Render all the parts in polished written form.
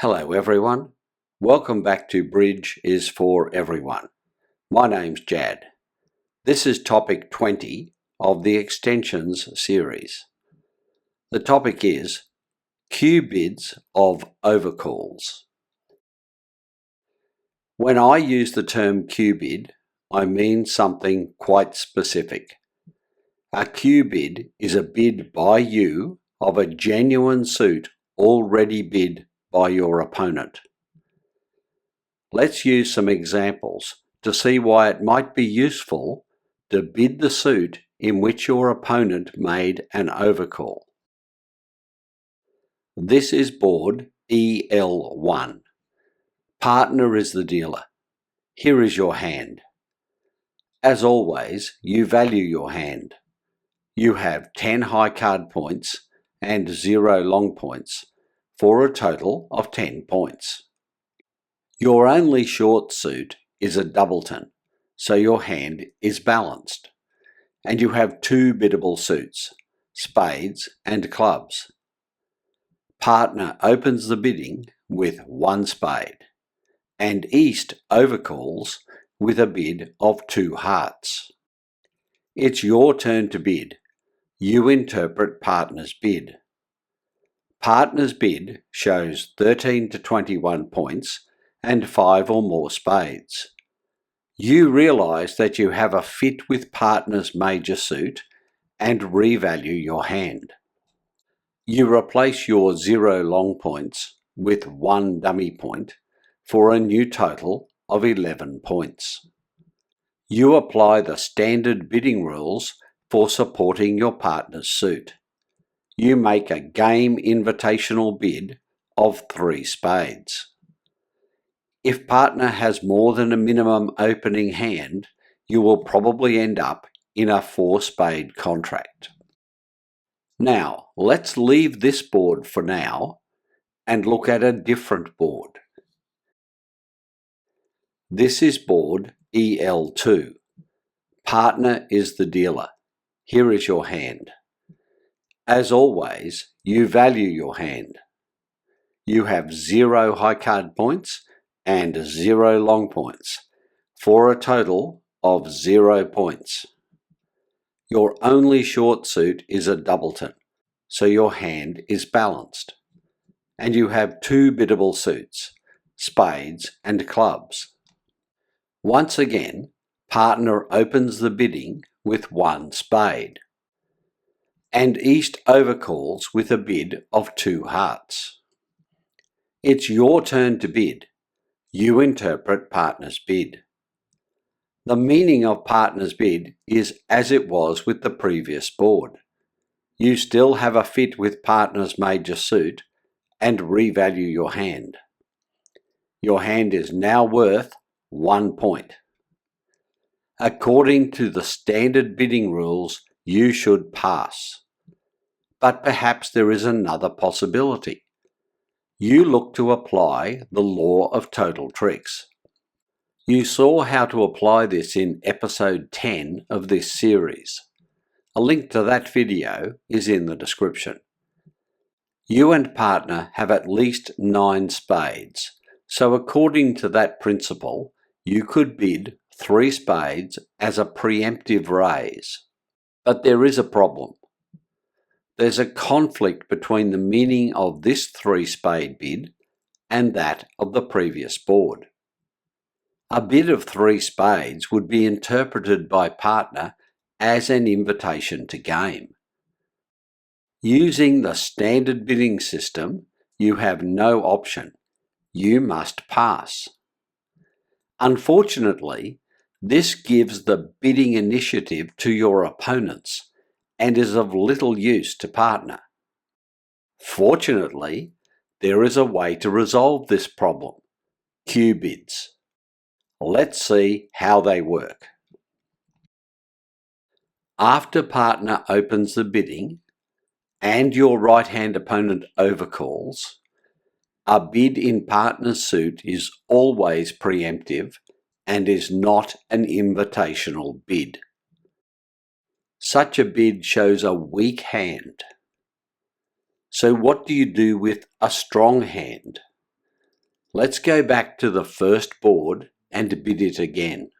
Hello everyone, welcome back to Bridge is for Everyone. My name's Jad. This is topic 20 of the Extensions series. The topic is Q bids of overcalls. When I use the term Q bid, I mean something quite specific. A Q bid is a bid by you of a genuine suit already bid by your opponent. Let's use some examples to see why it might be useful to bid the suit in which your opponent made an overcall. This is board EL1. Partner is the dealer. Here is your hand. As always, you value your hand. You have 10 high card points and 0 long points for a total of 10 points. Your only short suit is a doubleton, so your hand is balanced, and you have 2 biddable suits, spades and clubs. Partner opens the bidding with 1 spade, and East overcalls with a bid of 2 hearts. It's your turn to bid. You interpret partner's bid. Partner's bid shows 13 to 21 points and 5 or more spades. You realise that you have a fit with partner's major suit and revalue your hand. You replace your 0 long points with 1 dummy point for a new total of 11 points. You apply the standard bidding rules for supporting your partner's suit. You make a game invitational bid of 3 spades. If partner has more than a minimum opening hand, you will probably end up in a 4 spade contract. Now, let's leave this board for now and look at a different board. This is board EL2. Partner is the dealer. Here is your hand. As always, you value your hand. You have 0 high card points and 0 long points for a total of 0 points. Your only short suit is a doubleton, so your hand is balanced, and you have 2 biddable suits, spades and clubs. Once again, partner opens the bidding with 1 spade, and East overcalls with a bid of 2 hearts. It's your turn to bid. You interpret partner's bid. The meaning of partner's bid is as it was with the previous board. You still have a fit with partner's major suit and revalue your hand. Your hand is now worth 1 point. According to the standard bidding rules, you should pass. But perhaps there is another possibility. You look to apply the law of total tricks. You saw how to apply this in episode 10 of this series. A link to that video is in the description. You and partner have at least 9 spades, so according to that principle, you could bid 3 spades as a preemptive raise. But there is a problem. There's a conflict between the meaning of this 3 spade bid and that of the previous board. A bid of 3 spades would be interpreted by partner as an invitation to game. Using the standard bidding system, you have no option. You must pass. Unfortunately, this gives the bidding initiative to your opponents and is of little use to partner. Fortunately, there is a way to resolve this problem: Q bids. Let's see how they work. After partner opens the bidding and your right-hand opponent overcalls, a bid in partner's suit is always preemptive and is not an invitational bid. Such a bid shows a weak hand. So what do you do with a strong hand? Let's go back to the first board and bid it again.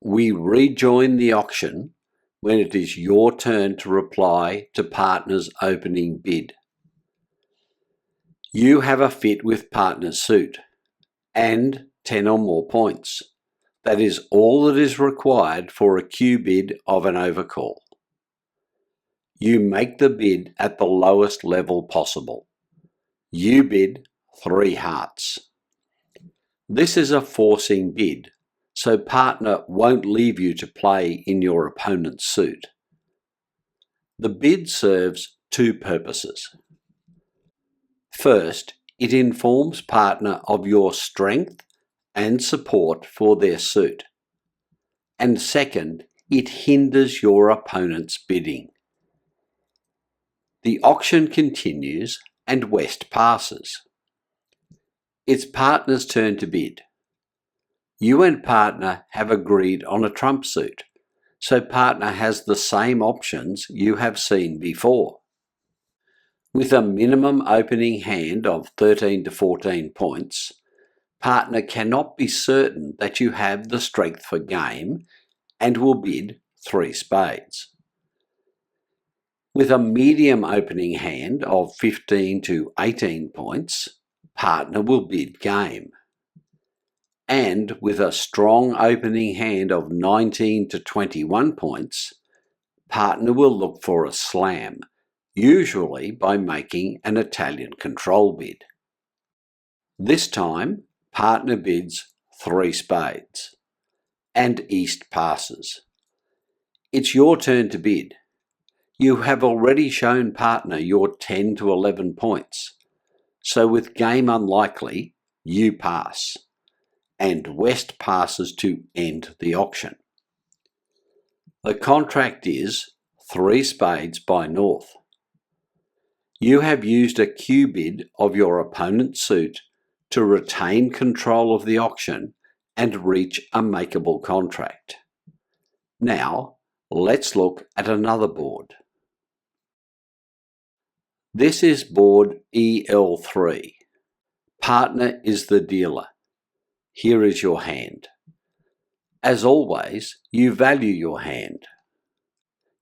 We rejoin the auction when it is your turn to reply to partner's opening bid. You have a fit with partner's suit and 10 or more points. That is all that is required for a Q bid of an overcall. You make the bid at the lowest level possible. You bid 3 hearts. This is a forcing bid, so partner won't leave you to play in your opponent's suit. The bid serves 2 purposes. First, it informs partner of your strength and support for their suit. And second, it hinders your opponent's bidding. The auction continues and West passes. It's partner's turn to bid. You and partner have agreed on a trump suit, so partner has the same options you have seen before. With a minimum opening hand of 13 to 14 points, partner cannot be certain that you have the strength for game and will bid 3 spades. With a medium opening hand of 15 to 18 points, partner will bid game. And with a strong opening hand of 19 to 21 points, partner will look for a slam, usually by making an Italian control bid. This time, partner bids 3 spades, and East passes. It's your turn to bid. You have already shown partner your 10 to 11 points, so with game unlikely, you pass, and West passes to end the auction. The contract is 3 spades by North. You have used a Q bid of your opponent's suit to retain control of the auction and reach a makeable contract. Now, let's look at another board. This is board EL3. Partner is the dealer. Here is your hand. As always, you value your hand.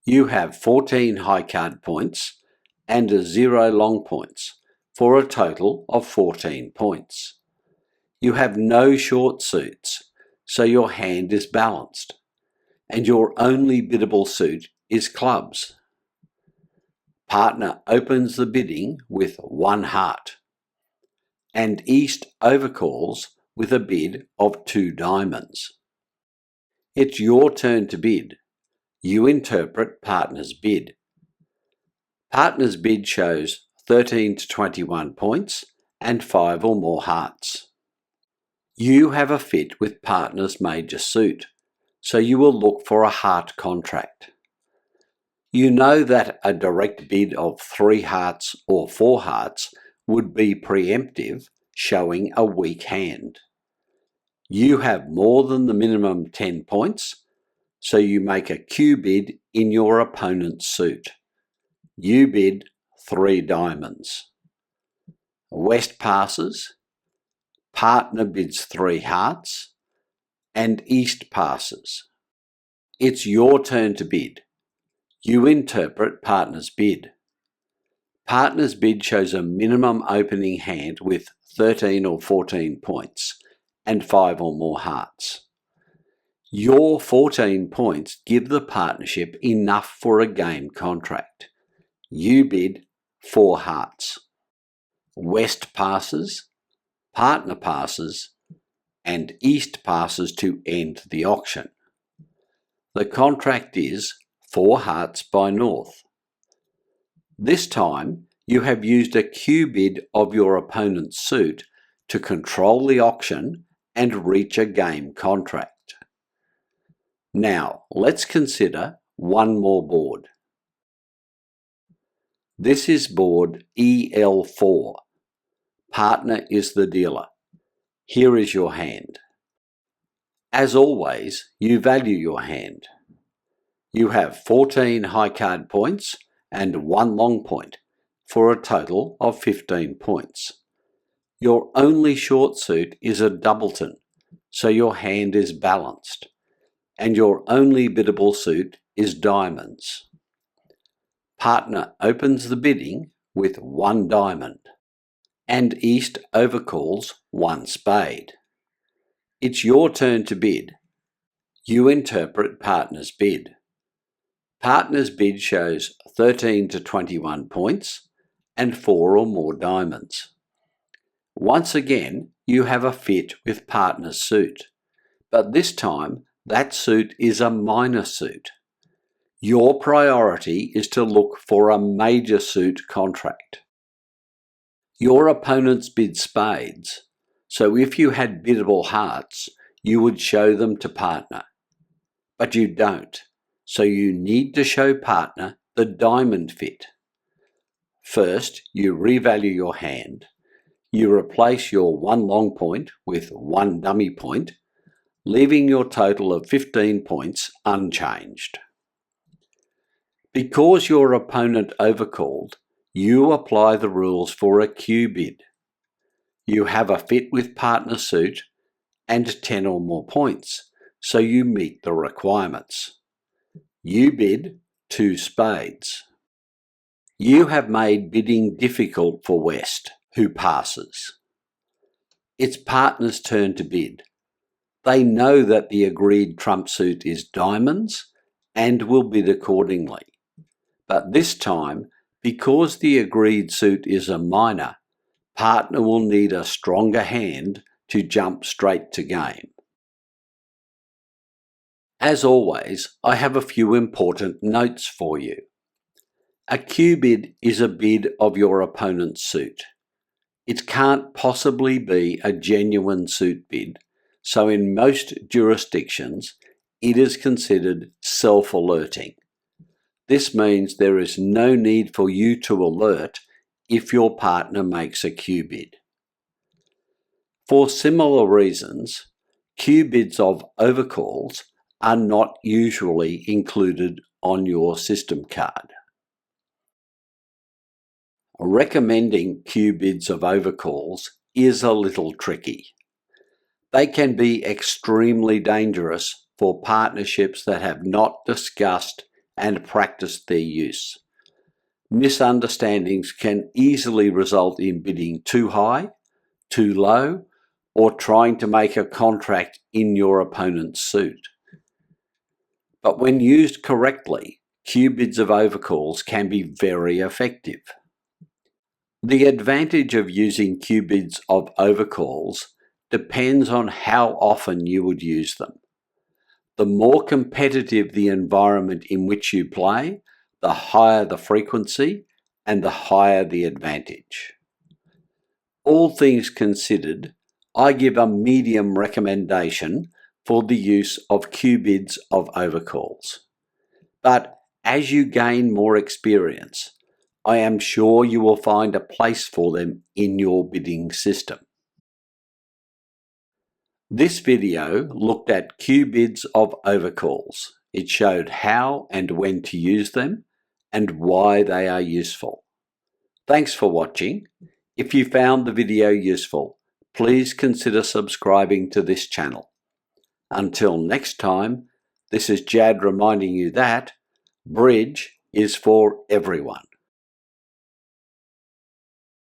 You have 14 high card points and 0 long points for a total of 14 points. You have no short suits, so your hand is balanced, and your only biddable suit is clubs. Partner opens the bidding with 1 heart, and East overcalls with a bid of 2 diamonds. It's your turn to bid. You interpret partner's bid. Partner's bid shows 13 to 21 points and 5 or more hearts. You have a fit with partner's major suit, so you will look for a heart contract. You know that a direct bid of 3 hearts or 4 hearts would be preemptive, showing a weak hand. You have more than the minimum 10 points, so you make a Q bid in your opponent's suit. You bid 3 diamonds. West passes, partner bids 3 hearts, and East passes. It's your turn to bid. You interpret partner's bid. Partner's bid shows a minimum opening hand with 13 or 14 points and 5 or more hearts. Your 14 points give the partnership enough for a game contract. You bid 4 hearts. West passes, partner passes, and East passes to end the auction. The contract is 4 hearts by North. This time, you have used a Q bid of your opponent's suit to control the auction and reach a game contract. Now, let's consider one more board. This is board EL4. Partner is the dealer. Here is your hand. As always, you value your hand. You have 14 high card points and 1 long point for a total of 15 points. Your only short suit is a doubleton, so your hand is balanced, and your only biddable suit is diamonds. Partner opens the bidding with 1 diamond, and East overcalls 1 spade. It's your turn to bid. You interpret partner's bid. Partner's bid shows 13 to 21 points and 4 or more diamonds. Once again, you have a fit with partner's suit, but this time that suit is a minor suit. Your priority is to look for a major suit contract. Your opponents bid spades, so if you had biddable hearts, you would show them to partner. But you don't, so you need to show partner the diamond fit. First, you revalue your hand. You replace your 1 long point with 1 dummy point, leaving your total of 15 points unchanged. Because your opponent overcalled, you apply the rules for a Q bid. You have a fit with partner suit and 10 or more points, so you meet the requirements. You bid 2 spades. You have made bidding difficult for West, who passes. It's partner's turn to bid. They know that the agreed trump suit is diamonds and will bid accordingly. But this time, because the agreed suit is a minor, partner will need a stronger hand to jump straight to game. As always, I have a few important notes for you. A Q bid is a bid of your opponent's suit. It can't possibly be a genuine suit bid, so in most jurisdictions, it is considered self-alerting. This means there is no need for you to alert if your partner makes a Q bid. For similar reasons, Q bids of overcalls are not usually included on your system card. Recommending Q bids of overcalls is a little tricky. They can be extremely dangerous for partnerships that have not discussed and practiced their use. Misunderstandings can easily result in bidding too high, too low, or trying to make a contract in your opponent's suit. But when used correctly, Q bids of overcalls can be very effective. The advantage of using Q bids of overcalls depends on how often you would use them. The more competitive the environment in which you play, the higher the frequency and the higher the advantage. All things considered, I give a medium recommendation for the use of Q bids of overcalls. But as you gain more experience, I am sure you will find a place for them in your bidding system. This video looked at Q bids of overcalls. It showed how and when to use them and why they are useful. Thanks for watching. If you found the video useful, please consider subscribing to this channel. Until next time, this is Jad reminding you that bridge is for everyone.